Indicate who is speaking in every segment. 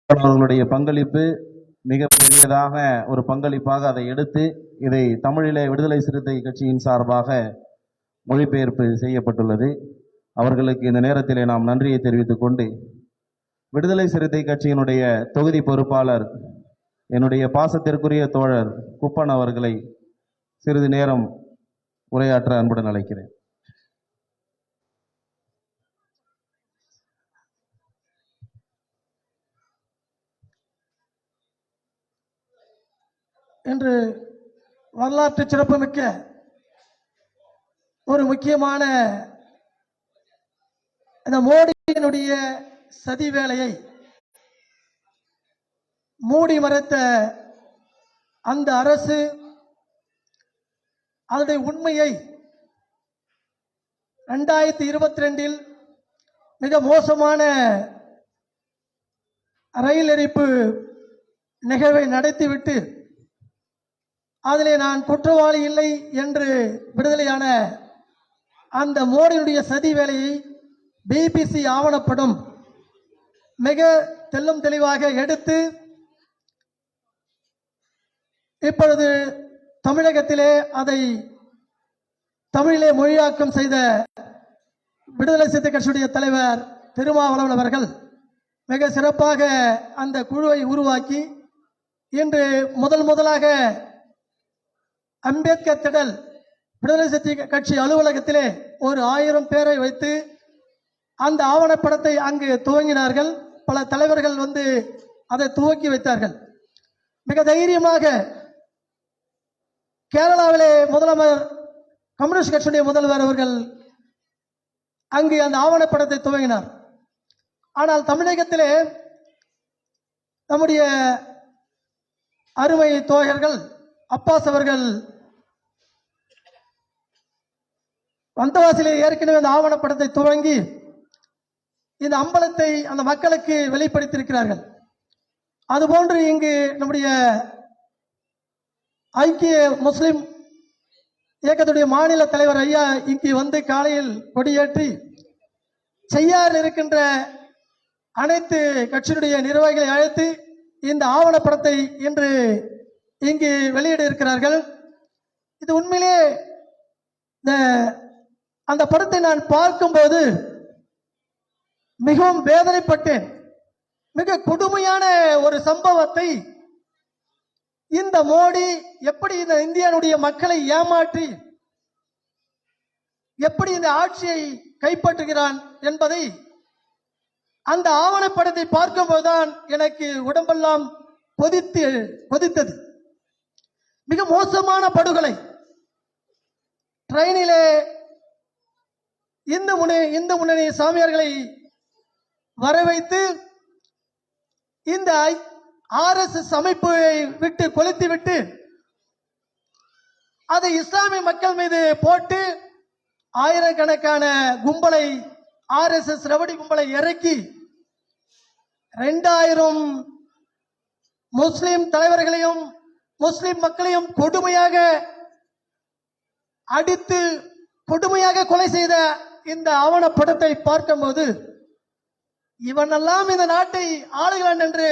Speaker 1: அவர்களுடைய பங்களிப்பு மிக பெரியதாக ஒரு பங்களிப்பாக அதை எடுத்து இதை தமிழிலே விடுதலை சிறுத்தை கட்சியின் சார்பாக மொழிபெயர்ப்பு செய்யப்பட்டுள்ளது. அவர்களுக்கு இந்த நேரத்திலே நாம் நன்றியை தெரிவித்துக் கொண்டு, விடுதலை சிறுத்தை கட்சியினுடைய தொகுதி பொறுப்பாளர் என்னுடைய பாசத்திற்குரிய தோழர் குப்பன் அவர்களை சிறிது நேரம் உரையாற்ற அன்புடன் அழைக்கிறேன்.
Speaker 2: இன்று வரலாற்று சிறப்புமிக்க ஒரு முக்கியமான இந்த மோடியினுடைய சதி வேலையை மூடி மறைத்த அந்த அரசு அதனுடைய உண்மையை 2022 மிக மோசமான ரயில் எரிப்பு நிகழ்வை நடத்திவிட்டு அதிலே நான் குற்றவாளி இல்லை என்று விடுதலையான அந்த மோடியினுடைய சதி வேலையை பிபிசி ஆவணப்படும் மிக தெல்லும் தெளிவாக எடுத்து இப்பொழுது தமிழகத்திலே அதை தமிழிலே மொழியாக்கம் செய்த விடுதலை சிறுத்தை கட்சியுடைய தலைவர் திருமாவளவன் அவர்கள் மிக சிறப்பாக அந்த குழுவை உருவாக்கி இன்று முதலாக அம்பேத்கர் திடல் விடுதலை சிறுத்தை கட்சி அலுவலகத்திலே ஒரு 1000 பேரை வைத்து அந்த ஆவணப்படத்தை அங்கு துவங்கினார்கள். பல தலைவர்கள் வந்து அதை துவக்கி வைத்தார்கள். மிக தைரியமாக கேரளாவிலே முதல்வர் கம்யூனிஸ்ட் கட்சியுடைய முதல்வர் அவர்கள் அங்கு அந்த ஆவணப்படத்தை துவங்கினார். ஆனால் தமிழகத்திலே நம்முடைய அருமை தோழர்கள் அப்பாஸ் அவர்கள் வந்தவாசிலே ஏற்கனவே அந்த ஆவணப்படத்தை துவங்கி இந்த அம்பலத்தை அந்த மக்களுக்கு வெளிப்படுத்தியிருக்கிறார்கள். அதுபோன்று இங்கு நம்முடைய ஐக்கிய முஸ்லிம் இயக்கத்துடைய மாநில தலைவர் ஐயா இங்கு வந்து காலையில் கொடியேற்றி செய்யாறில் இருக்கின்ற அனைத்து கட்சியினுடைய நிர்வாகிகளை அழைத்து இந்த ஆவணப்படத்தை இன்று இங்கு வெளியிட இருக்கிறார்கள். இது உண்மையிலே அந்த படத்தை நான் பார்க்கும்போது மிகவும் வேதனைப்பட்டேன். மிக கொடுமையான ஒரு சம்பவத்தை இந்த மோடி எப்படி இந்த இந்தியாவுடைய மக்களை ஏமாற்றி எப்படி இந்த ஆட்சியை கைப்பற்றுகிறான் என்பதை அந்த ஆவணப்படத்தை பார்க்கும்போதுதான் எனக்கு உடம்பெல்லாம் கொதித்தது. மிக மோசமான படுகொலை. ட்ரெயினிலே இந்து முன்னணி சாமியார்களை வர வைத்து இந்த RSS அமைப்பை விட்டு கொளுத்தி விட்டு அதை இஸ்லாமிய மக்கள் மீது போட்டு ஆயிரக்கணக்கான கும்பலை RSS ரவடி கும்பலை இறக்கி 2000 முஸ்லிம் தலைவர்களையும் முஸ்லிம் மக்களையும் கொடுமையாக அடித்து கொடுமையாக கொலை செய்த இந்த ஆவணப்படத்தை பார்க்கும்போது இவனெல்லாம் இந்த நாட்டை ஆளுகிறான் என்று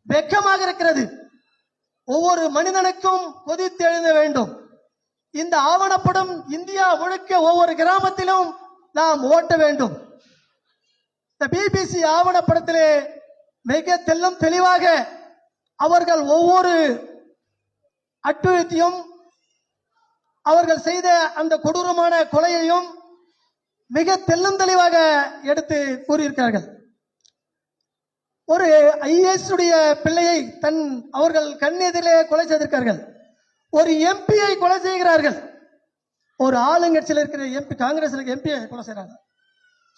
Speaker 2: வெட்கமாக இருக்கிறது. ஒவ்வொரு மனிதனுக்கும் கொதித்து எழுத வேண்டும். இந்த ஆவணப்படம் இந்தியா முழுக்க ஒவ்வொரு கிராமத்திலும் நாம் ஓட்ட வேண்டும். இந்த பிபிசி ஆவணப்படத்திலே மிக தெல்லும் தெளிவாக அவர்கள் ஒவ்வொரு அட்டுழியத்தையும் அவர்கள் செய்த அந்த கொடூரமான கொலையையும் மிக தெல்லும் தெளிவாக எடுத்து கூறியிருக்கிறார்கள். ஒரு IAS உடைய பிள்ளையை அவர்கள் கண்ணெதிரிலே கொலை செய்திருக்கிறார்கள். ஒரு எம்பியை கொலை செய்கிறார்கள். ஒரு ஆளுங்கட்சியில் இருக்கிற MP, காங்கிரஸ் எம்பியை கொலை செய்கிறாங்க.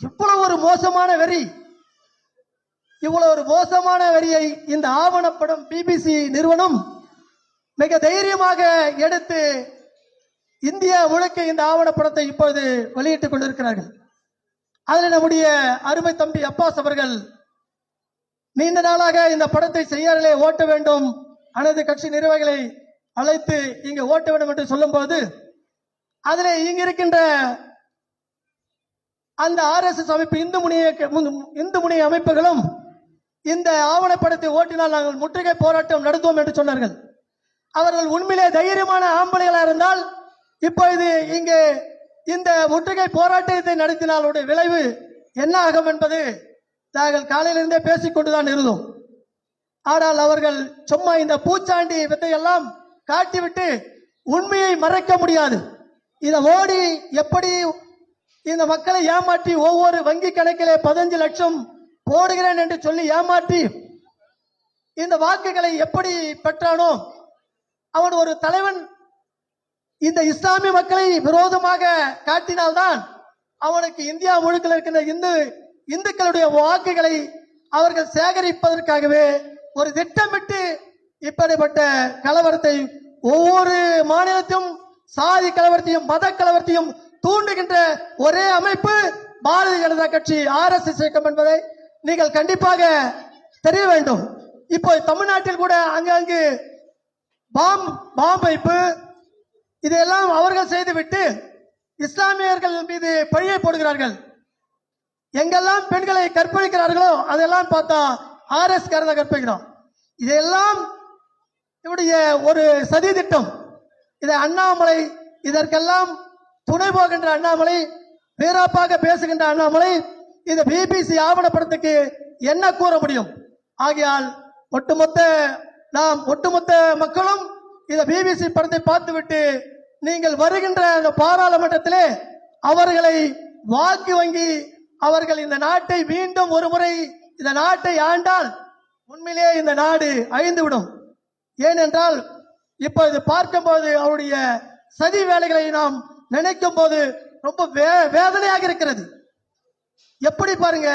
Speaker 2: இவ்வளவு ஒரு மோசமான வெறி, இவ்வளவு ஒரு மோசமான வெறியை இந்த ஆவணப்படம் பிபிசி நிறுவனம் மிக தைரியமாக எடுத்து இந்தியா முழுக்க இந்த ஆவணப்படத்தை இப்போது வெளியிட்டுக் கொண்டிருக்கிறார்கள். அதில் நம்முடைய அருமை தம்பி அப்பாஸ் அவர்கள் நீண்ட நாளாக இந்த படத்தை செய்யாரிலே ஓட்ட வேண்டும், அனைத்து கட்சி நிர்வாகிகளை அழைத்து இங்கு ஓட்ட வேண்டும் என்று சொல்லும் போது அதில் இங்கு இருக்கின்ற அந்த RSS அமைப்பு இந்து முனைய அமைப்புகளும் இந்த ஆவணப்படத்தை ஓட்டினால் நாங்கள் முற்றுகை போராட்டம் நடத்துவோம் என்று சொன்னார்கள். அவர்கள் உண்மையிலே தைரியமான ஆம்பளைகளா இருந்தால் இப்பொழுது இங்கே இந்த முற்றுகை போராட்டத்தை நடத்தினாலுடைய விளைவு என்ன ஆகும் என்பது நாங்கள் காலையிலிருந்தே பேசிக்கொண்டுதான் இருந்தோம். ஆனால் அவர்கள் சும்மா இந்த பூச்சாண்டி வித்தையெல்லாம் காட்டிவிட்டு உண்மையை மறைக்க முடியாது. இதை மோடி எப்படி இந்த மக்களை ஏமாற்றி ஒவ்வொரு வங்கி கணக்கிலே 15 லட்சம் போடுகிறேன் என்று சொல்லி ஏமாற்றி இந்த வாக்குகளை எப்படி பெற்றானோ, அவன் ஒரு தலைவன் இந்த இஸ்லாமிய மக்களை விரோதமாக காட்டினால்தான் அவனுக்கு இந்தியா முழுக்க இருக்கின்ற இந்துக்களுடைய வாக்குகளை அவர்கள் சேகரிப்பதற்காகவே ஒரு திட்டமிட்டு இப்படிப்பட்ட கலவரத்தை ஒவ்வொரு மாநிலத்தையும் சாதி கலவரத்தையும் மத கலவரத்தையும் தூண்டுகின்ற ஒரே அமைப்பு பாரதிய ஜனதா கட்சி RSS இயக்கம் என்பதை நீங்கள் கண்டிப்பாக தெரிய வேண்டும். இப்போ தமிழ்நாட்டில் கூட அங்கங்கு பாம் வைப்பு இதையெல்லாம் அவர்கள் செய்துவிட்டு இஸ்லாமியர்கள் மீது பழியை போடுகிறார்கள். எங்கெல்லாம் பெண்களை கற்பழிக்கிறார்களோ அதெல்லாம் பார்த்தா RS காரத கற்பிக்கிறோம். இதெல்லாம் இவருடைய ஒரு சதி திட்டம். இதை அண்ணாமலை இதற்கெல்லாம் துணை போகின்ற அண்ணாமலை, வீராப்பாக பேசுகின்ற அண்ணாமலை இந்த BBC ஆவணப்படத்துக்கு என்ன கூற முடியும்? ஆகையால் ஒட்டுமொத்த மக்களும் இந்த BBC படத்தை பார்த்துவிட்டு நீங்கள் வருகின்ற அந்த பாராளுமன்றத்திலே அவர்களை வாக்கு வங்கி அவர்கள் இந்த நாட்டை மீண்டும் ஒரு முறை இந்த நாட்டை ஆண்டால் உண்மையிலே இந்த நாடு அழிந்துவிடும். ஏனென்றால் இப்போது பார்க்கும்போது அவருடைய சதி வேலைகளை நாம் நினைக்கும் போது ரொம்ப வேதனையாக இருக்கிறது. எப்படி பாருங்க,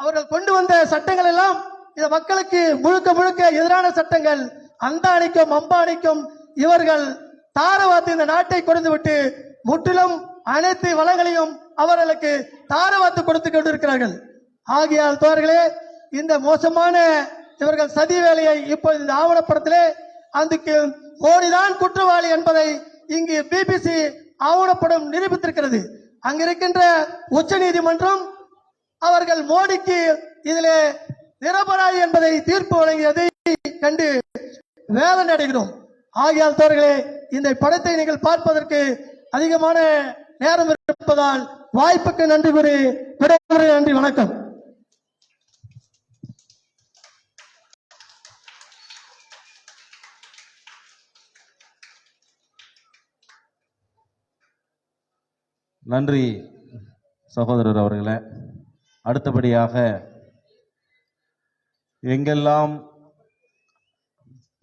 Speaker 2: அவர்கள் கொண்டு வந்த சட்டங்கள் எல்லாம் இந்த மக்களுக்கு முழுக்க எதிரான சட்டங்கள். அந்தானிக்கும் அம்பானிக்கும் இவர்கள் தாரவாத்து இந்த நாட்டை கொடுத்து விட்டு முற்றிலும் அனைத்து வளங்களையும் அவர்களுக்கு தாரவாத்து கொடுத்து கொண்டிருக்கிறார்கள். ஆகையால் தோழர்களே, இந்த மோசமான இவர்கள் சதி வேலையை இப்போது இந்த ஆவணப்படத்திலே அதுக்கு மோடிதான் குற்றவாளி என்பதை இங்கு BBC ஆவணப்படம் நிரூபித்திருக்கிறது. அங்கிருக்கின்ற உச்ச நீதிமன்றம் அவர்கள் மோடிக்கு இதிலே நிரபராதி என்பதை தீர்ப்பு வழங்கியதை கண்டு வேதனை அடைகிறோம். ஆகையால் தோழர்களே, இந்த படத்தை நீங்கள் பார்ப்பதற்கு அதிகமான நேரம் இருப்பதால் வாய்ப்புக்கு நன்றி கூறி விடைபெறுகிறேன். நன்றி, வணக்கம்.
Speaker 1: நன்றி சகோதரர் அவர்களே. அடுத்தபடியாக எங்கெல்லாம்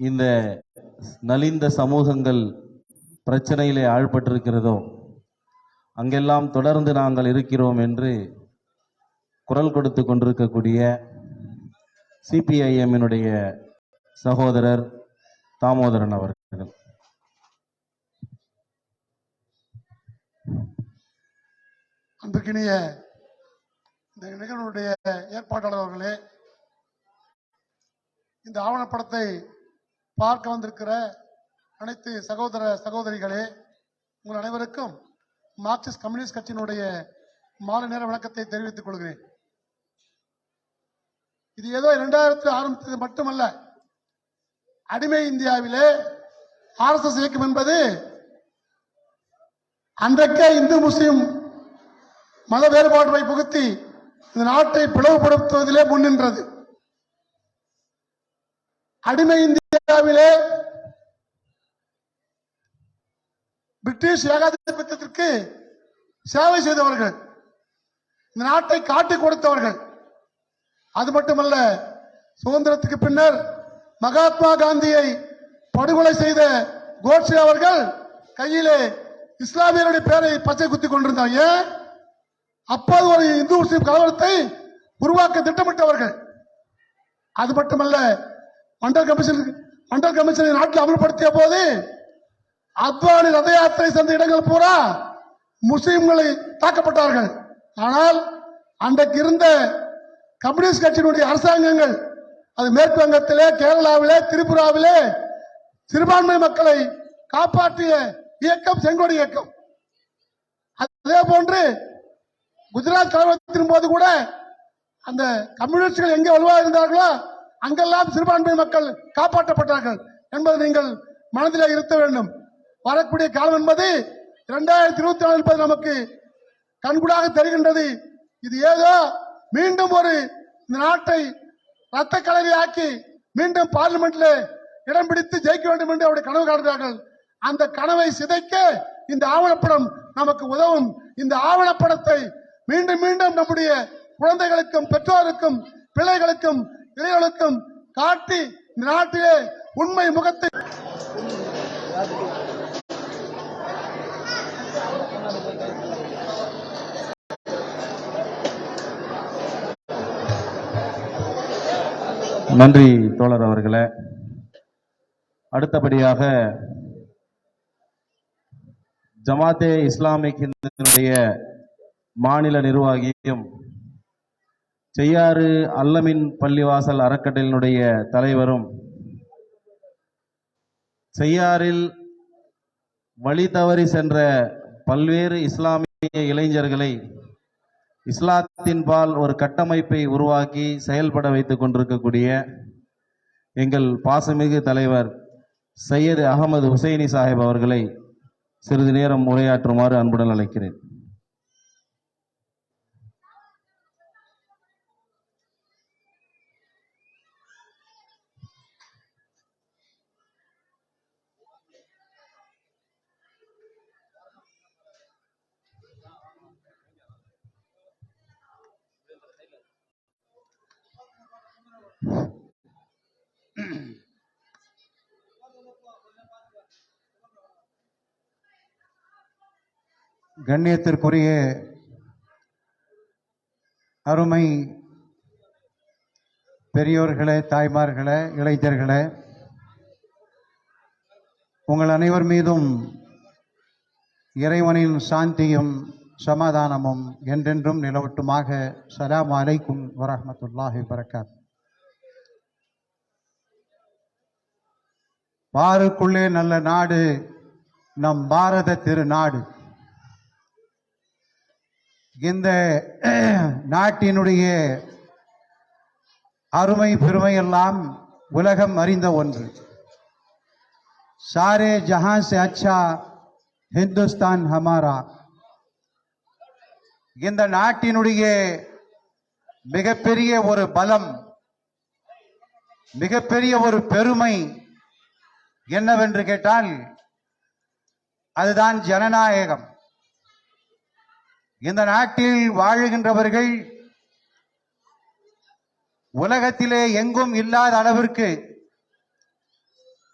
Speaker 1: இந்த நலிந்த சமூகங்கள் பிரச்சனையிலே ஆழ்பட்டிருக்கிறதோ அங்கெல்லாம் தொடர்ந்து நாங்கள் இருக்கிறோம் என்று குரல் கொடுத்து கொண்டிருக்கக்கூடிய CPIM-இனுடைய சகோதரர் தாமோதரன் அவர்கள்.
Speaker 3: அன்பிற்கினிய இந்த நிகழ்வுடைய ஏற்பாட்டாளர் அவர்களே, இந்த ஆவணப்படத்தை பார்க்க வந்திருக்கிற அனைத்து சகோதர சகோதரிகளே, உங்கள் அனைவருக்கும் மார்க்சிஸ்ட் கம்யூனிஸ்ட் கட்சியினுடைய மாலை நேர வணக்கத்தை தெரிவித்துக் கொள்கிறேன். இது ஏதோ 2000 ஆரம்பித்தது மட்டுமல்ல. அடிமை இந்தியாவிலே RSS இயக்கம் என்பது அன்றைக்கே இந்து முஸ்லிம் மத வேறுபாடுகளை புகுத்தி இந்த நாட்டை பிளவுபடுத்துவதிலே முன்னின்றது. அடிமை இந்தியாவிலே பிரிட்டிஷ் ஏகாதிபத்தியத்திற்கு சேவை செய்தவர்கள், இந்த நாட்டை காட்டிக் கொடுத்தவர்கள். அது மட்டுமல்ல, சுதந்திரத்துக்கு பின்னர் மகாத்மா காந்தியை படுகொலை செய்த கோட்சே அவர்கள் கையிலே இஸ்லாமியருடைய பெயரை பச்சை குத்தி கொண்டிருந்தார். ஏன்? அப்போது ஒரு இந்து முஸ்லிம் கலவரத்தை உருவாக்க திட்டமிட்டவர்கள். அது மட்டுமல்ல, மண்டல் கமிஷனை நாட்டில் அமல்படுத்திய போது அத்வானி ரத யாத்திரை சென்ற இடங்கள் பூரா முஸ்லிம்களை தாக்கப்பட்டார்கள். ஆனால் அன்றைக்கு இருந்த கம்யூனிஸ்ட் கட்சியினுடைய அரசாங்கங்கள், அது மேற்கு வங்கத்திலே, கேரளாவிலே, திரிபுராவிலே சிறுபான்மை மக்களை காப்பாற்றிய இயக்கம் செங்கோடி இயக்கம். அதே போன்று குஜராத் கலவரத்தின் போது கூட அந்த கம்யூனிஸ்டுகள் எங்கே வலுவாக இருந்தார்களோ அங்கெல்லாம் சிறுபான்மை மக்கள் காப்பாற்றப்பட்டார்கள் என்பதை நீங்கள் மனதிலே இருத்த வேண்டும். வரக்கூடிய காலம் என்பது 2024 என்பது நமக்கு கண்கூடாக தெரிகின்றது. இது ஏதோ மீண்டும் ஒரு இந்த நாட்டை ரத்த கலரியாக்கி மீண்டும் பார்லிமெண்ட்ல இடம் பிடித்து ஜெயிக்க வேண்டும் என்று அவருடைய கனவு காண்கிறார்கள். அந்த கனவை சிதைக்க இந்த ஆவணப்படம் நமக்கு உதவும். இந்த ஆவணப்படத்தை மீண்டும் மீண்டும் நம்முடைய குழந்தைகளுக்கும் பெற்றோருக்கும் பிள்ளைகளுக்கும் இளைஞர்களுக்கும் காட்டி இந்த நாட்டிலே உண்மை முகத்தை
Speaker 1: நன்றி தோழர் அவர்களே. அடுத்தபடியாக ஜமாத்தே இஸ்லாமிக் ஹிந்துடைய மாநில நிர்வாகியும் செய்யாறு அல்லமின் பள்ளிவாசல் அறக்கட்டளையினுடைய தலைவரும் செய்யாறில் வழி தவறி சென்ற பல்வேறு இஸ்லாமிய இளைஞர்களை இஸ்லாத்தின்பால் ஒரு கட்டமைப்பை உருவாக்கி செயல்பட வைத்துக் கொண்டிருக்கக்கூடிய எங்கள் பாசமிகு தலைவர் சையது அகமது ஹுசைனி சாஹிப் அவர்களை சிறிது நேரம் உரையாற்றுமாறு அன்புடன் அழைக்கிறேன்.
Speaker 4: கண்ணியத்திற்குரிய அருமை பெரியோர்களே, தாய்மார்களே, இளைஞர்களே, உங்கள் அனைவர் மீதும் இறைவனின் சாந்தியும் சமாதானமும் என்றென்றும் நிலவட்டுமாக. ஸலாமு அலைக்கும் வரஹ்மத்துல்லாஹி வபரகாத்துஹு. பாருக்குள்ளே நல்ல நாடு நம் பாரத திருநாடு. இந்த நாட்டினுடைய அருமை பெருமையெல்லாம் உலகம் அறிந்த ஒன்று. சாரே ஜஹான் சே அச்சா ஹிந்துஸ்தான் ஹமாரா. இந்த நாட்டினுடைய மிகப்பெரிய ஒரு பலம், மிகப்பெரிய ஒரு பெருமை என்னவென்று கேட்டால் அதுதான் ஜனநாயகம். இந்த நாட்டில் வாழுகின்றவர்கள் உலகத்திலே எங்கும் இல்லாத அளவிற்கு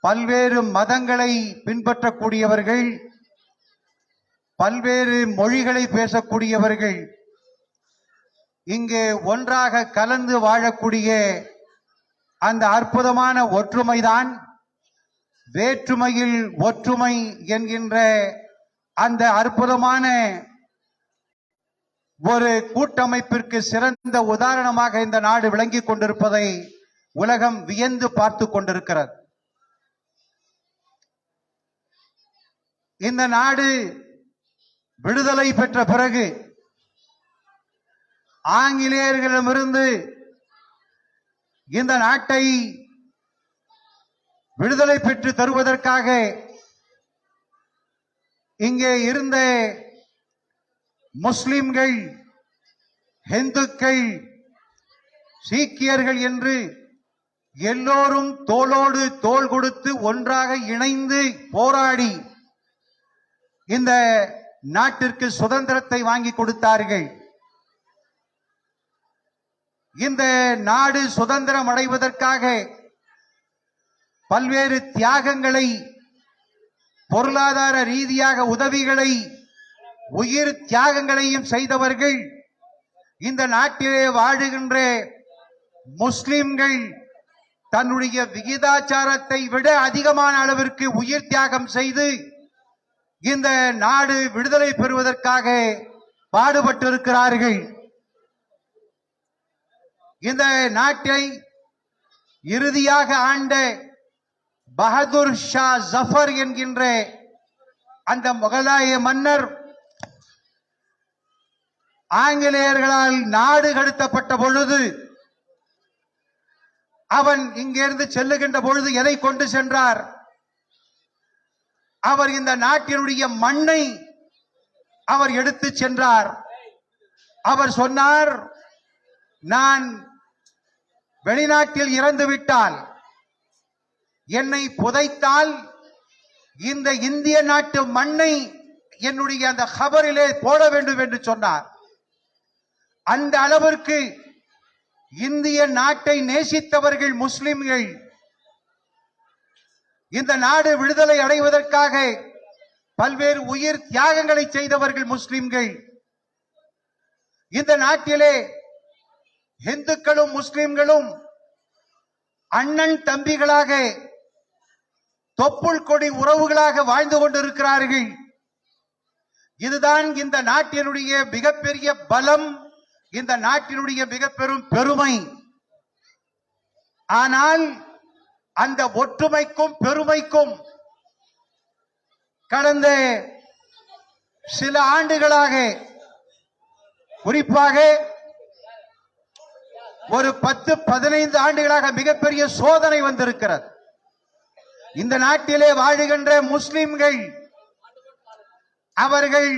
Speaker 4: பல்வேறு மதங்களை பின்பற்றக்கூடியவர்கள், பல்வேறு மொழிகளை பேசக்கூடியவர்கள் இங்கே ஒன்றாக கலந்து வாழக்கூடிய அந்த அற்புதமான ஒற்றுமைதான் வேற்றுமையில் ஒற்றுமை என்கின்ற அந்த அற்புதமான ஒரு கூட்டமைப்பிற்கு சிறந்த உதாரணமாக இந்த நாடு விளங்கிக் கொண்டிருப்பதை உலகம் வியந்து பார்த்து கொண்டிருக்கிறது. இந்த நாடு விடுதலை பெற்ற பிறகு ஆங்கிலேயர்களிடமிருந்து இந்த நாட்டை விடுதலை பெற்று தருவதற்காக இங்கே இருந்த முஸ்லிம்கள், இந்துக்கள், சீக்கியர்கள் என்று எல்லோரும் தோளோடு தோள் கொடுத்து ஒன்றாக இணைந்து போராடி இந்த நாட்டிற்கு சுதந்திரத்தை வாங்கி கொடுத்தார்கள். இந்த நாடு சுதந்திரம் அடைவதற்காக பல்வேறு தியாகங்களை, பொருளாதார ரீதியாக உதவிகளை, உயிர் தியாகங்களையும் செய்தவர்கள் இந்த நாட்டிலே வாழுகின்ற முஸ்லிம்கள் தன்னுடைய விகிதாச்சாரத்தை விட அதிகமான அளவிற்கு உயிர் தியாகம் செய்து இந்த நாடு விடுதலை பெறுவதற்காக பாடுபட்டிருக்கிறார்கள். இந்த நாட்டை இறுதியாக ஆண்ட பகதூர் ஷா ஜஃபர் என்கின்ற அந்த முகலாய மன்னர் ஆங்கிலேயர்களால் நாடு கடத்தப்பட்ட பொழுது அவன் இங்கிருந்து செல்லுகின்ற பொழுது எதை கொண்டு சென்றார்? அவர் இந்த நாட்டினுடைய மண்ணை அவர் எடுத்து சென்றார். அவர் சொன்னார், நான் வெளிநாட்டில் இறந்து விட்டால், என்னை புதைத்தால் இந்த இந்திய நாட்டு மண்ணை என்னுடைய அந்த கபரிலே போட வேண்டும் என்று சொன்னார். அந்த அளவிற்கு இந்திய நாட்டை நேசித்தவர்கள் முஸ்லிம்கள். இந்த நாடு விடுதலை அடைவதற்காக பல்வேறு உயிர் தியாகங்களை செய்தவர்கள் முஸ்லிம்கள். இந்த நாட்டிலே இந்துக்களும் முஸ்லிம்களும் அண்ணன் தம்பிகளாக தொப்புள் கொடி உறவுகளாக வாழ்ந்து கொண்டிருக்கிறார்கள். இதுதான் இந்த நாட்டினுடைய மிகப்பெரிய பலம், இந்த நாட்டினுடைய மிக பெரும் பெருமை. ஆனால் அந்த ஒற்றுமைக்கும் பெருமைக்கும் கடந்த சில ஆண்டுகளாக, குறிப்பாக ஒரு 10-15 ஆண்டுகளாக மிகப்பெரிய சோதனை வந்திருக்கிறது. இந்த நாட்டிலே வாழுகின்ற முஸ்லிம்கள் அவர்கள்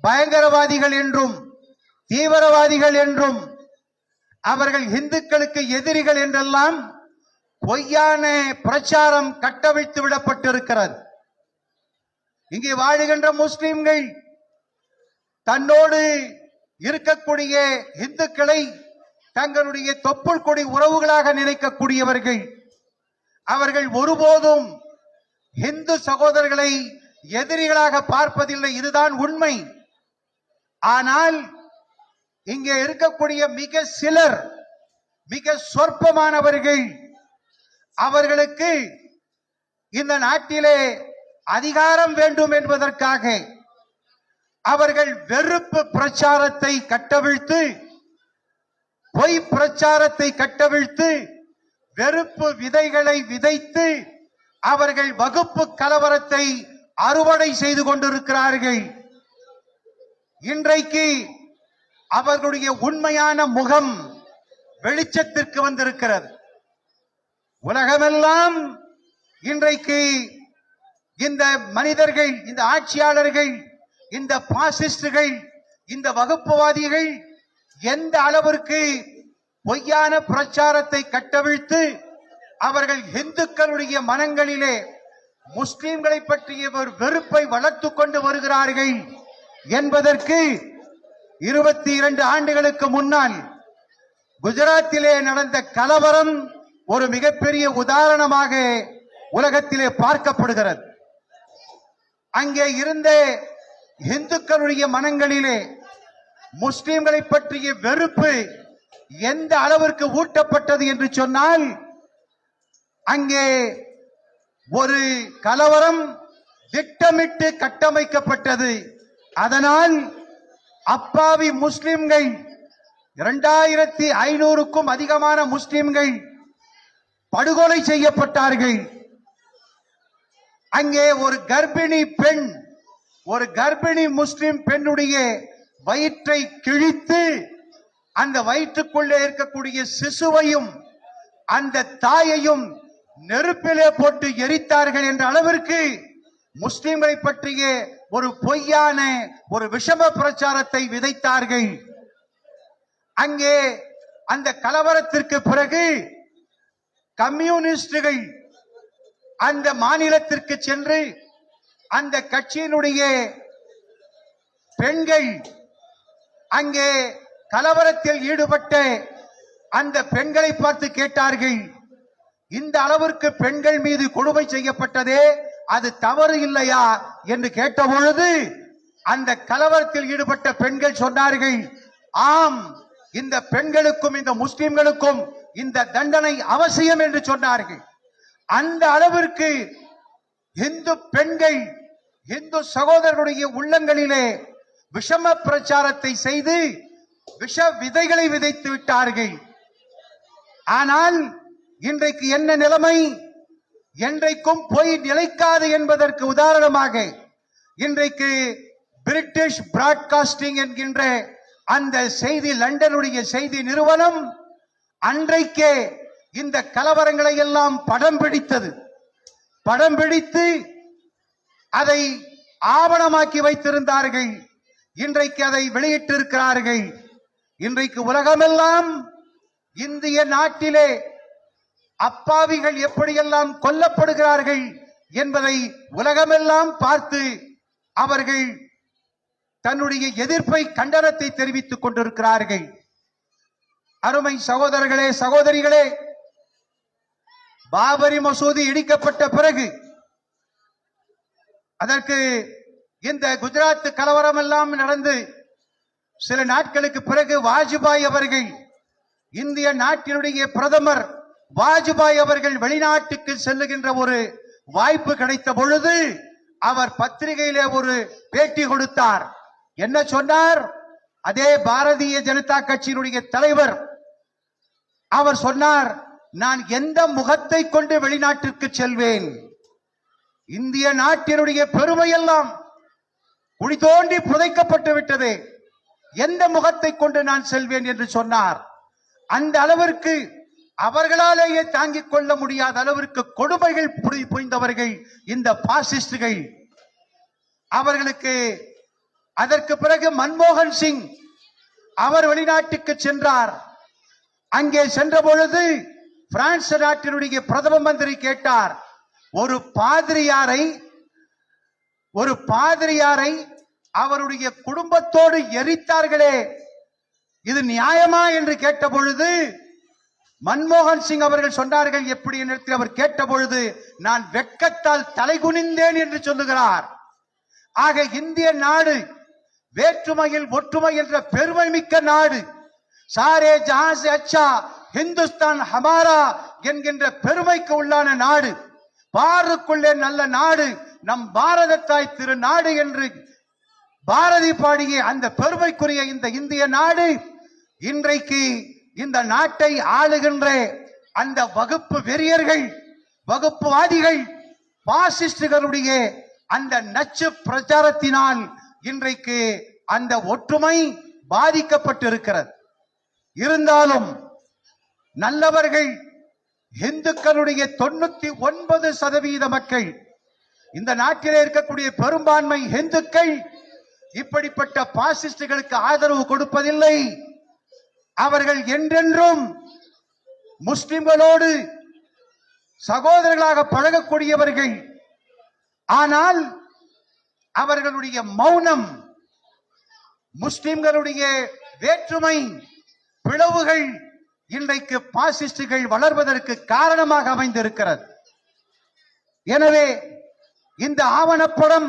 Speaker 4: பயங்கரவாதிகள் என்றும் தீவிரவாதிகள் என்றும் அவர்கள் இந்துக்களுக்கு எதிரிகள் என்றெல்லாம் பொய்யான பிரச்சாரம் கட்டவிழ்த்து விடப்பட்டிருக்கிறது. இங்கே வாழுகின்ற முஸ்லிம்கள் தன்னோடு இருக்கக்கூடிய இந்துக்களை தங்களுடைய தொப்புள் கொடி உறவுகளாக நினைக்கக்கூடியவர்கள். அவர்கள் ஒருபோதும் இந்து சகோதரர்களை எதிரிகளாக பார்ப்பதில்லை. இதுதான் உண்மை. ஆனால் இங்கே இருக்கக்கூடிய மிக சிலர், மிக சொற்பமானவர்கள், அவர்களுக்கு இந்த நாட்டிலே அதிகாரம் வேண்டும் என்பதற்காக அவர்கள் வெறுப்பு பிரச்சாரத்தை கட்டவிழ்த்து, பொய் பிரச்சாரத்தை கட்டவிழ்த்து, வெறுப்பு விதைகளை விதைத்து அவர்கள் வகுப்பு கலவரத்தை அறுவடை செய்து கொண்டிருக்கிறார்கள். இன்றைக்கு அவர்களுடைய உண்மையான முகம் வெளிச்சத்திற்கு வந்திருக்கிறது. உலகமெல்லாம் இன்றைக்கு இந்த மனிதர்கள், இந்த ஆட்சியாளர்கள், இந்த பாசிஸ்டுகள், இந்த வகுப்புவாதிகள் எந்த அளவிற்கு பொய்யான பிரச்சாரத்தை கட்டவிழ்த்து அவர்கள் இந்துக்களுடைய மனங்களிலே முஸ்லிம்களை பற்றிய ஒரு வெறுப்பை வளர்த்துக் கொண்டு வருகிறார்கள் என்பதற்கு 22 ஆண்டுகளுக்கு முன்னால் குஜராத்திலே நடந்த கலவரம் ஒரு மிகப்பெரிய உதாரணமாக உலகத்திலே பார்க்கப்படுகிறது. அங்கே இருந்த இந்துக்களுடைய மனங்களிலே முஸ்லிம்களை பற்றிய வெறுப்பு எந்த அளவிற்கு ஊட்டப்பட்டது என்று சொன்னால், அங்கே ஒரு கலவரம் திட்டமிட்டு கட்டமைக்கப்பட்டது. அதனால் அப்பாவி முஸ்லிம்கள், 2500க்கும் அதிகமான முஸ்லிம்கள் படுகொலை செய்யப்பட்டார்கள். அங்கே ஒரு கர்ப்பிணி பெண், ஒரு கர்ப்பிணி முஸ்லிம் பெண்ணுடைய வயிற்றை கிழித்து அந்த வயிற்றுக்குள்ளே இருக்கக்கூடிய சிசுவையும் அந்த தாயையும் நெருப்பிலே போட்டு எரித்தார்கள் என்ற அளவிற்கு முஸ்லிம்களை பற்றிய ஒரு பொய்யான ஒரு விஷம பிரச்சாரத்தை விதைத்தார்கள். அங்கே அந்த கலவரத்திற்கு பிறகு கம்யூனிஸ்டுகள் அந்த மாநிலத்திற்கு சென்று அந்த கட்சியினுடைய பெண்கள், அங்கே கலவரத்தில் ஈடுபட்ட அந்த பெண்களை பார்த்து கேட்டார்கள், இந்த அளவிற்கு பெண்கள் மீது கொடுமை செய்யப்பட்டதே, அது தவறு இல்லையா என்று கேட்டபொழுது அந்த கலவரத்தில் ஈடுபட்ட பெண்கள் சொன்னார்கள், ஆம், இந்த பெண்களுக்கும் இந்த முஸ்லிம்களுக்கும் இந்த தண்டனை அவசியம் என்று சொன்னார்கள். அந்த அளவிற்கு இந்து பெண்கள், இந்து சகோதரர்களுடைய உள்ளங்களிலே விஷம பிரச்சாரத்தை செய்து விஷ விதைகளை விதைத்து விட்டார்கள். ஆனால் இன்றைக்கு என்ன நிலைமை? என்றைக்கும் பொய் நிலைக்காது என்பதற்கு உதாரணமாக இன்றைக்கு பிரிட்டிஷ் பிராட்காஸ்டிங் என்கின்ற அந்த செய்தி லண்டனுடைய செய்தி நிறுவனம் அன்றைக்கே இந்த கலவரங்களை எல்லாம் படம் பிடித்தது. படம் பிடித்து அதை ஆவணமாக்கி வைத்திருந்தார்கள். இன்றைக்கு அதை வெளியிட்டிருக்கிறார்கள். இன்றைக்கு உலகமெல்லாம் இந்திய நாட்டிலே அப்பாவிகள் எப்படியெல்லாம் கொல்லப்படுகிறார்கள் என்பதை உலகமெல்லாம் பார்த்து அவர்கள் தன்னுடைய எதிர்ப்பை கண்டனத்தை தெரிவித்துக் கொண்டிருக்கிறார்கள். அருமை சகோதரர்களே, சகோதரிகளே, பாபரி மசூதி இடிக்கப்பட்ட பிறகு அதற்கு இந்த குஜராத் கலவரம் எல்லாம் நடந்து சில நாட்களுக்கு பிறகு வாஜ்பாய் அவர்கள், இந்திய நாட்டினுடைய பிரதமர் வாஜ்பாய் அவர்கள் வெளிநாட்டுக்கு செல்லுகின்ற ஒரு வாய்ப்பு கிடைத்த பொழுது அவர் பத்திரிகையிலே ஒரு பேட்டி கொடுத்தார். என்ன சொன்னார்? அதே பாரதிய ஜனதா கட்சியினுடைய தலைவர் அவர் சொன்னார், நான் எந்த முகத்தை கொண்டு வெளிநாட்டிற்கு செல்வேன்? இந்திய நாட்டினுடைய பெருமையெல்லாம் குழி தோண்டி புதைக்கப்பட்டு விட்டது, எந்த முகத்தை கொண்டு நான் செல்வேன் என்று சொன்னார். அந்த அளவிற்கு அவர்களாலேயே தாங்கிக் கொள்ள முடியாத அளவிற்கு கொடுமைகள் புரிந்தவர்கள் இந்த பாசிஸ்டுகள். அவர்களுக்கு அதற்கு பிறகு மன்மோகன் சிங் அவர் வெளிநாட்டுக்கு சென்றார். அங்கே சென்ற பொழுது பிரான்ஸ் நாட்டினுடைய பிரதம மந்திரி கேட்டார், ஒரு பாதிரியாரை அவருடைய குடும்பத்தோடு எரித்தார்களே, இது நியாயமா என்று கேட்ட பொழுது மன்மோகன் சிங் அவர்கள் சொன்னார்கள், எப்படி என்று அவர் கேட்ட பொழுது, நான் வெட்கத்தால் தலைகுனிந்தேன் என்று சொல்லுகிறார். ஆக இந்திய நாடு வேற்றுமையில் ஒற்றுமை என்ற பெருமை மிக்க நாடு. சாரே ஜஹான் சே அச்சா ஹிந்துஸ்தான் ஹமாரா என்கின்ற பெருமைக்கு உள்ளான நாடு, பாருக்குள்ளே நல்ல நாடு நம் பாரத தாய் திரு நாடு என்று பாரதி பாடிய அந்த பெருமைக்குரிய இந்த இந்திய நாடு இன்றைக்கு இந்த நாட்டை ஆளுகின்ற அந்த வகுப்பு வெறியர்கள், வகுப்புவாதிகள், பாசிஸ்டுகளுடைய அந்த நச்சு பிரச்சாரத்தினால் இன்றைக்கு அந்த ஒற்றுமை பாதிக்கப்பட்டிருக்கிறது. இருந்தாலும் நல்லவர்கள் இந்துக்களுடைய 99% மக்கள், இந்த நாட்டிலே இருக்கக்கூடிய பெரும்பான்மை இந்துக்கள் இப்படிப்பட்ட பாசிஸ்டுகளுக்கு ஆதரவு கொடுப்பதில்லை. அவர்கள் என்றென்றும் முஸ்லிம்களோடு சகோதரர்களாக பழகக்கூடியவர்கள். ஆனால் அவர்களுடைய மௌனம், முஸ்லிம்களுடைய வேற்றுமை, பிளவுகள் இன்றைக்கு பாசிஸ்டுகள் வளர்வதற்கு காரணமாக அமைந்திருக்கிறது. எனவே இந்த ஆவணப்படம்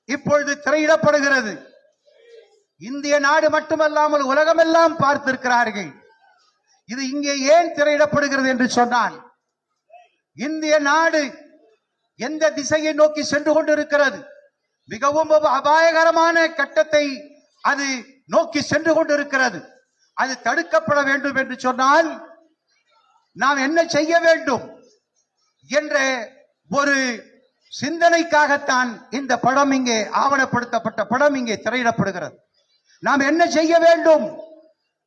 Speaker 4: இப்பொழுது திரையிடப்படுகிறது. இந்திய நாடு மட்டுமல்லாமல் உலகமெல்லாம் பார்த்திருக்கிறார்கள். இது இங்கே ஏன் திரையிடப்படுகிறது என்று சொன்னால், இந்திய நாடு எந்த திசையை நோக்கி சென்று கொண்டிருக்கிறது, மிகவும் அபாயகரமான கட்டத்தை அது நோக்கி சென்று கொண்டிருக்கிறது. அது தடுக்கப்பட வேண்டும் என்று சொன்னால் நாம் என்ன செய்ய வேண்டும் என்ற ஒரு சிந்தனைக்காகத்தான் இந்த படம் இங்கே ஆவணப்படுத்தப்பட்ட படம் இங்கே திரையிடப்படுகிறது. நாம் என்ன செய்ய வேண்டும்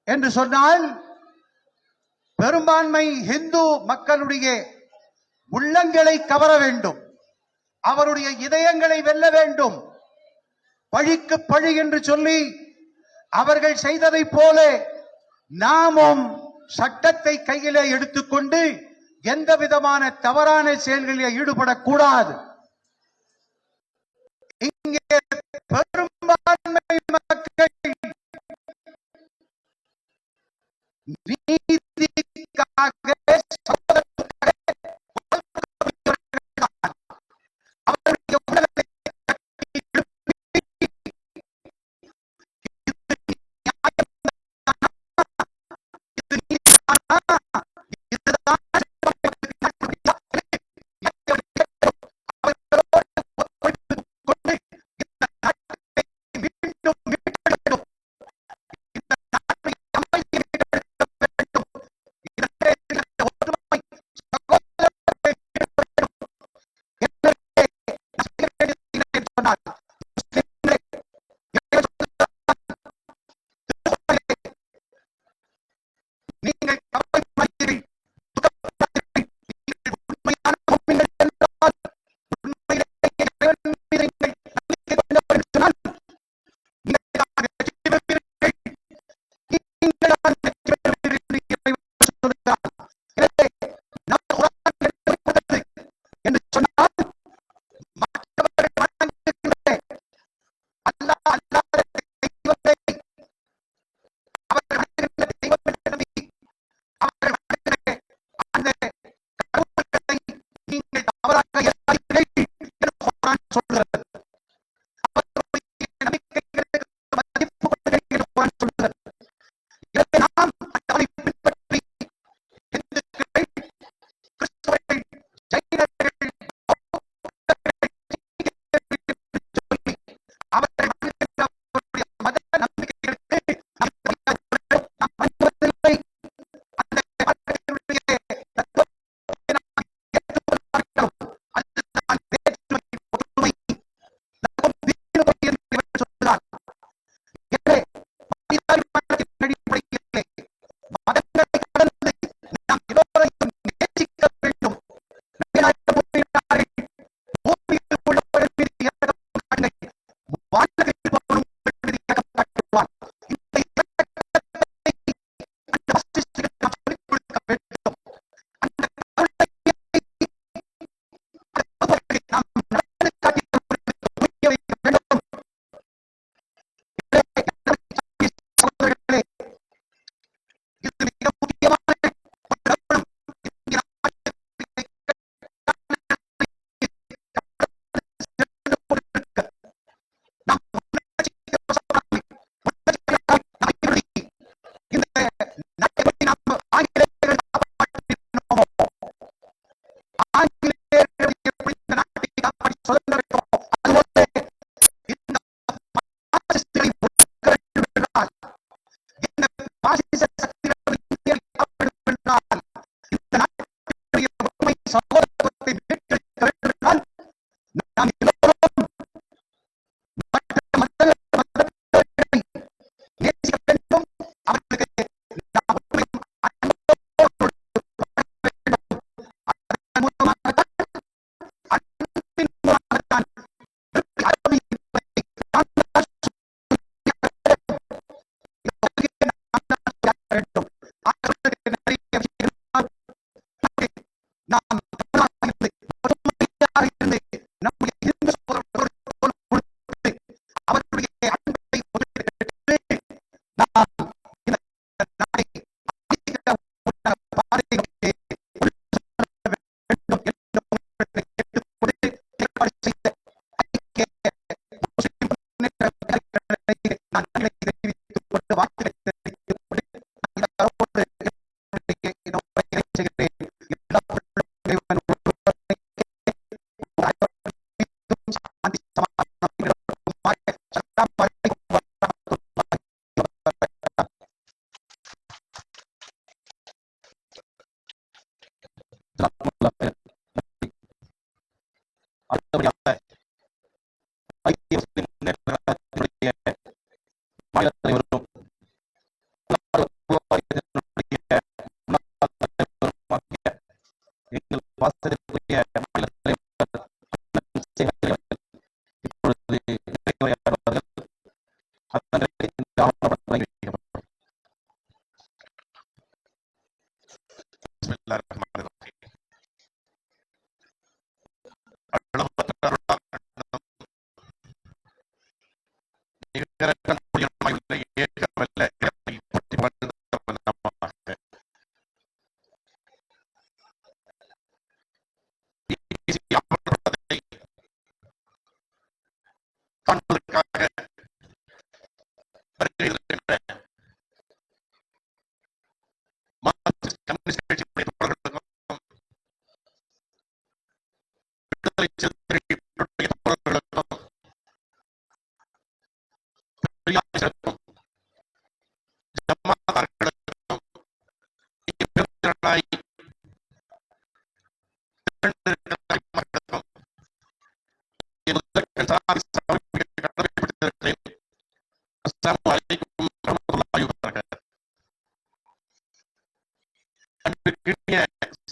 Speaker 4: என்று சொன்னால், பெரும்பான்மை இந்து மக்களுடைய உள்ளங்களை கவர வேண்டும், அவருடைய இதயங்களை வெல்ல வேண்டும். பழிக்கு பழி என்று சொல்லி அவர்கள் செய்ததை போல நாமும் சட்டத்தை கையிலே எடுத்துக்கொண்டு எந்த விதமான தவறான செயல்களில் ஈடுபடக்கூடாது. இங்கே பெரும்பான்மை மக்கள் நீதிக்காக
Speaker 1: அடுத்தபடியாக ஐக்கிய முஸ்லிம் முன்னேற்ற கழகத்தினுடைய மாநில தலைவரும் எங்கள் பாசத்திற்குரிய மாநில தலைவர் இப்பொழுது நிறைவுரையாடுவார்கள். அதன் பிறகு இந்த ஆவணப்படம் வைக்கப்படும்.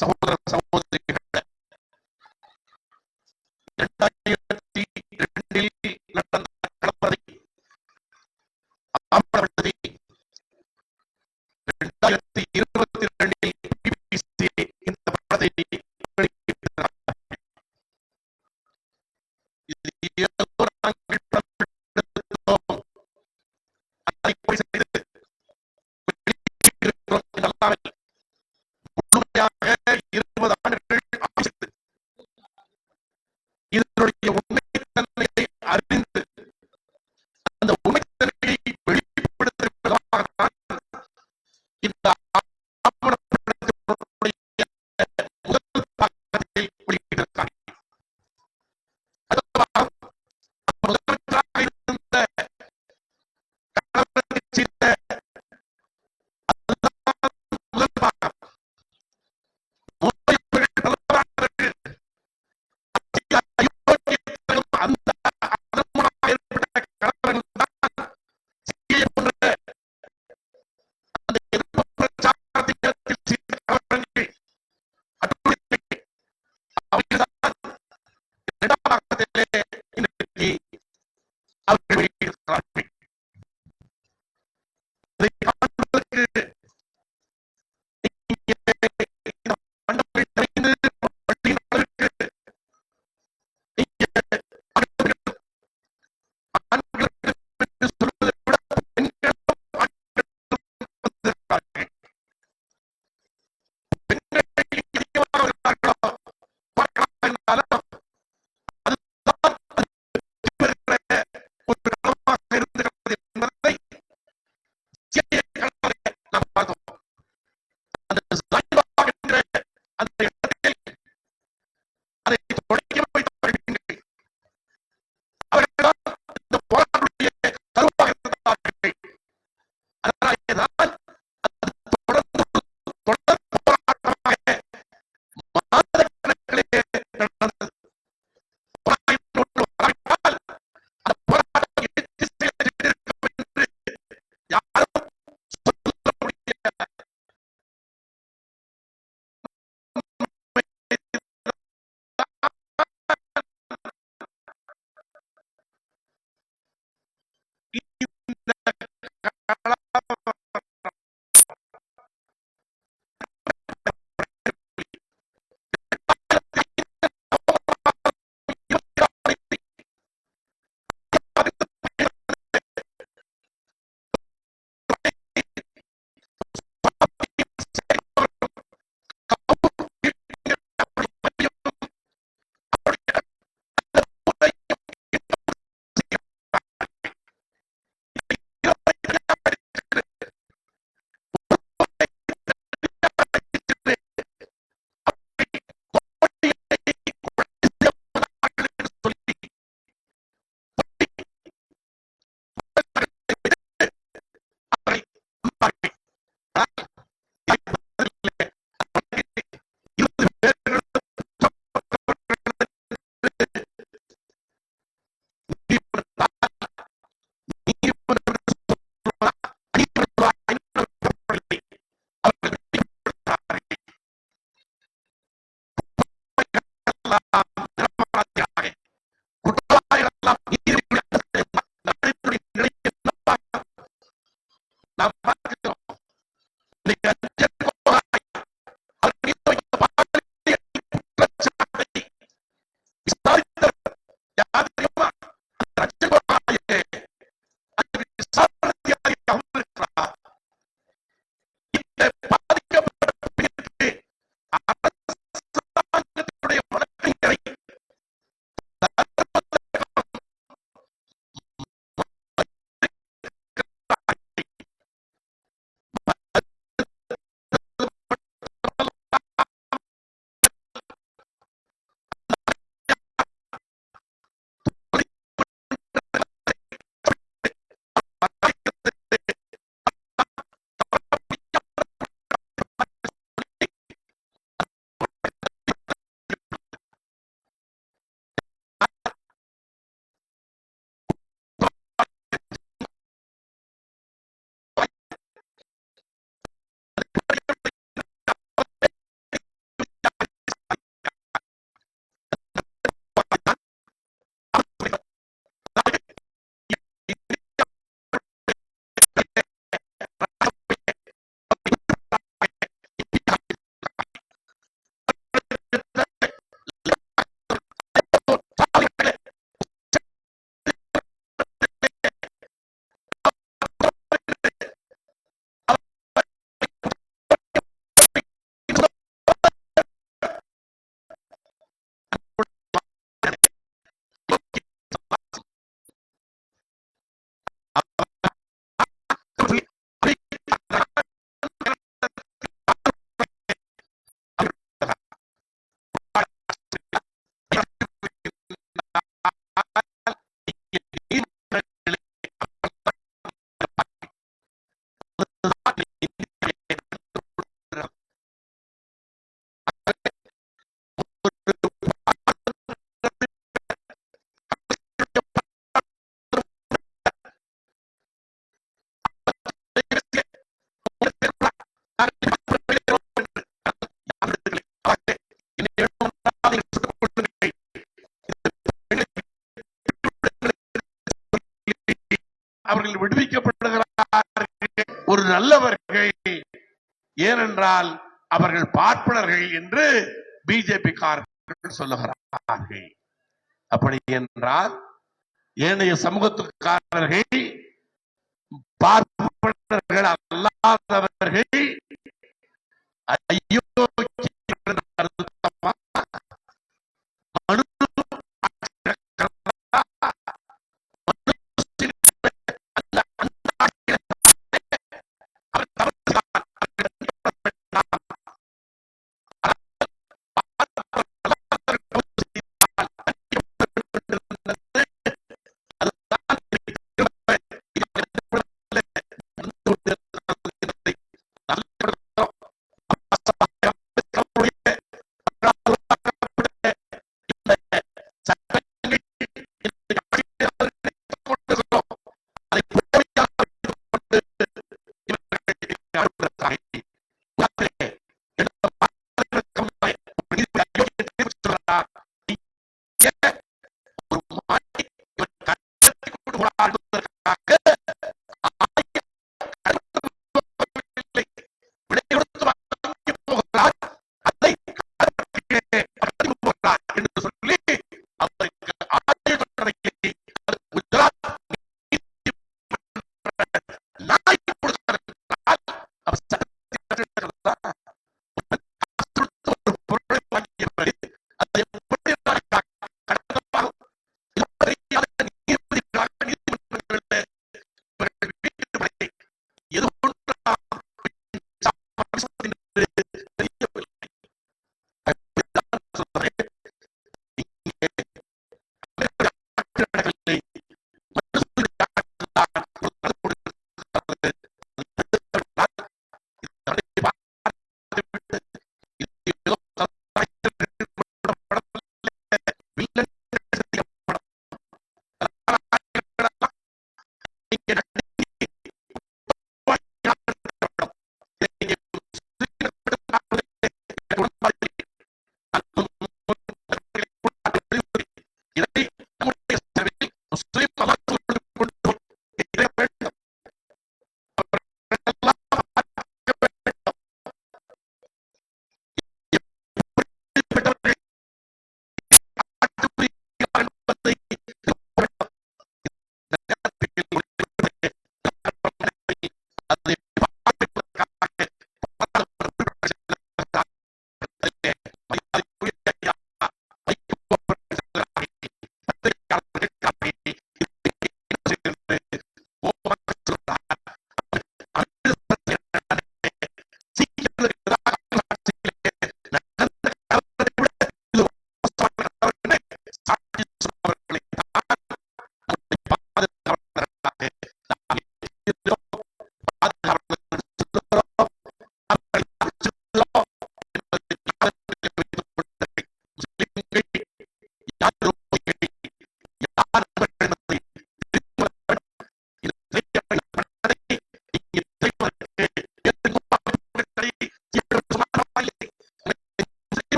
Speaker 1: சகோதர சகோதரிகளே, 2002 நடந்த கலவரத்தை ஆவணப்படுத்தி 2022 BBC இந்த படத்தை வெளியிட்டார்.
Speaker 5: என்றால் அவர்கள் பார்ப்பனர்கள் என்று பிஜேபி காரர்கள் சொல்லுகிறார்கள். அப்படி என்றால் ஏனைய சமூகத்துக்காரர்கள் பார்ப்பனர்கள் அல்லாதவர்கள் ஐயோ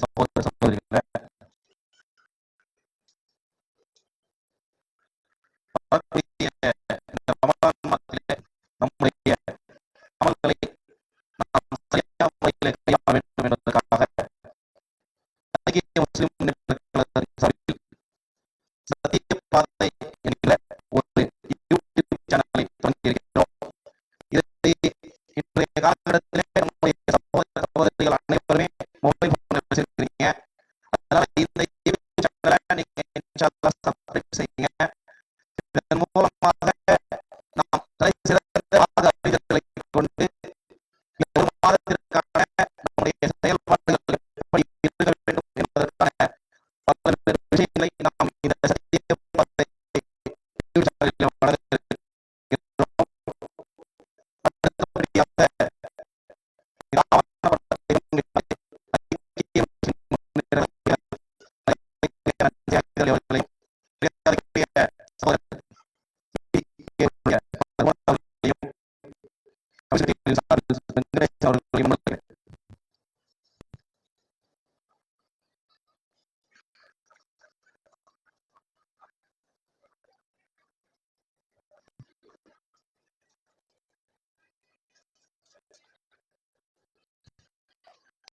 Speaker 1: சகோதர சகோதரிகளே, வரக்கூடிய இந்த ரமலான் மாதத்திலே நம்முடைய அமல்களை நாம் சரியான முறையிலே கையாள வேண்டும் என்பதற்காக ஐக்கிய முஸ்லிம் முன்னேற்றக் கழகத்தின் சார்பில் சத்திய பாதை என்கிற ஒரு யூடியூப் சேனலை தொடங்கியிருக்கிறோம். இதை இன்றைய காலகட்டத்திலே நம்முடைய சகோதர சகோதரிகள்